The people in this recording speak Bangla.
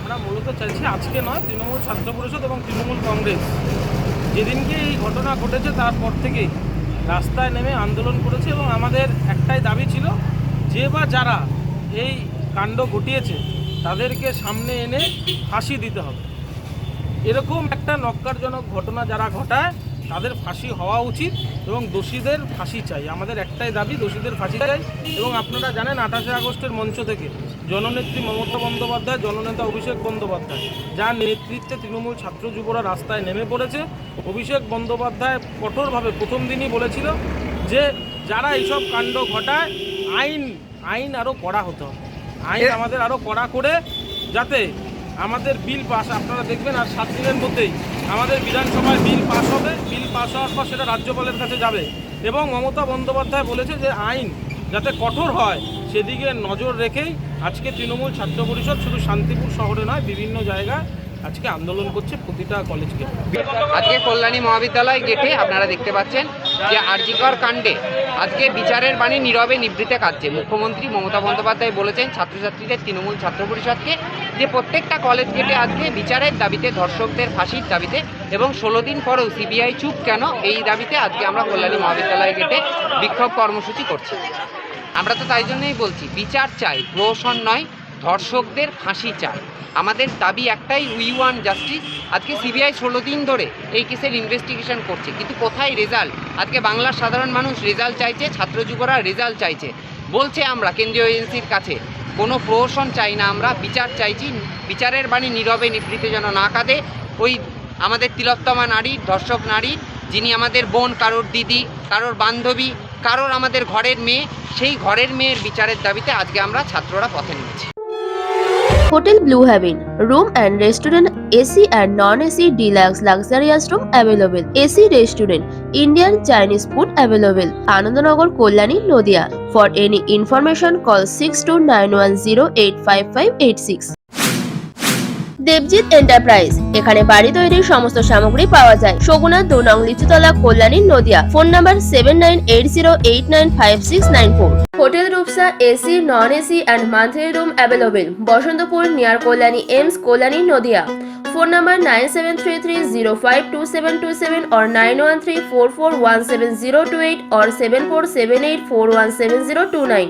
আমরা মূলত চাইছি আজকে নয়, তৃণমূল ছাত্র পরিষদ এবং তৃণমূল কংগ্রেস যেদিনকে এই ঘটনা ঘটেছে তারপর থেকেই রাস্তায় নেমে আন্দোলন করেছে এবং আমাদের একটাই দাবি ছিল যে বা যারা এই কাণ্ড ঘটিয়েছে তাদেরকে সামনে এনে ফাঁসি দিতে হবে। এরকম একটা নক্কারজনক ঘটনা যারা ঘটায় তাদের ফাঁসি হওয়া উচিত এবং দোষীদের ফাঁসি চাই। আমাদের একটাই দাবি, দোষীদের ফাঁসি চাই। এবং আপনারা জানেন 28শে আগস্টের মঞ্চ থেকে জননেত্রী মমতা বন্দ্যোপাধ্যায়, জননেতা অভিষেক বন্দ্যোপাধ্যায় যার নেতৃত্বে তৃণমূল ছাত্র যুবরা রাস্তায় নেমে পড়েছে। অভিষেক বন্দ্যোপাধ্যায় কঠোরভাবে প্রথম দিনই বলেছিল যে যারা এইসব কাণ্ড ঘটায় আইন আরও কড়া হতে হবে, আইন আমাদের আরও কড়া করে যাতে আমাদের বিল পাস, আপনারা দেখবেন আর 7 দিনের মধ্যেই আমাদের বিধানসভায় বিল পাস হবে। বিল পাস হওয়ার পর সেটা রাজ্যপালের কাছে যাবে এবং মমতা বন্দ্যোপাধ্যায় বলেছে যে আইন যাতে কঠোর হয় সেদিকে নজর রেখেই আজকে তৃণমূল ছাত্র পরিষদ শুধু শান্তিপুর শহরে নয় বিভিন্ন জায়গায় আজকে আন্দোলন করছে প্রতিটা কলেজকে। আজকে কল্যাণী মহাবিদ্যালয় গেটে আপনারা দেখতে পাচ্ছেন যে আরজিকর কাণ্ডে আজকে বিচারের বাণী নীরবে নিভৃতে কাঁদছে। মুখ্যমন্ত্রী মমতা বন্দ্যোপাধ্যায় বলেছেন ছাত্রছাত্রীদের, তৃণমূল ছাত্র পরিষদকে যে প্রত্যেকটা কলেজ গেটে আজকে বিচারের দাবিতে, ধর্ষকদের ফাঁসির দাবিতে এবং 16 দিন পরেও সিবিআই চুপ কেন, এই দাবিতে আজকে আমরা কল্যাণী মহাবিদ্যালয় গেটে বিক্ষোভ কর্মসূচি করছি। আমরা তো তাই জন্যই বলছি বিচার চাই, প্রহসন নয়, ধর্ষকদের ফাঁসি চাই। আমাদের দাবি একটাই, উই ওয়ান জাস্টিস। আজকে সিবিআই 16 দিন ধরে এই কেসের ইনভেস্টিগেশন করছে, কিন্তু কোথায় রেজাল্ট? আজকে বাংলার সাধারণ মানুষ রেজাল্ট চাইছে, ছাত্র যুবরা রেজাল্ট চাইছে। বলছে আমরা কেন্দ্রীয় এজেন্সির কাছে কোনো প্রহসন চাই না, আমরা বিচার চাইছি। বিচারের বাণী নীরবে নিভৃতে যেন না কাঁদে ওই আমাদের তিলোত্তমা নারী, ধর্ষক নারী, যিনি আমাদের বোন, কারোর দিদি, কারোর বান্ধবী, কারোর আমাদের ঘরের মেয়ে, সেই ঘরের মেয়ের বিচারের দাবিতে আজকে আমরা ছাত্ররা পথে নেমেছি। Hotel Blue Heaven, room and restaurant, AC and non-AC deluxe luxurious room available. AC restaurant, Indian Chinese food available. Anandanagar, Kollani, Nodia. For any information, call 6291085586. Debjit enterprise, এখানে বাড়ি তৈরির সমস্ত সামগ্রী পাওয়া যায়। সগুনা 2 নং Lichutala, Kalyani, Nadia. Phone number 7980895694। Hotel Rupsa, AC, non AC and monthly room available. Basantapur near Kalyani AIIMS, Kalyani, Nadia. Phone number 9733052727 or 9134417028 or 7478417029।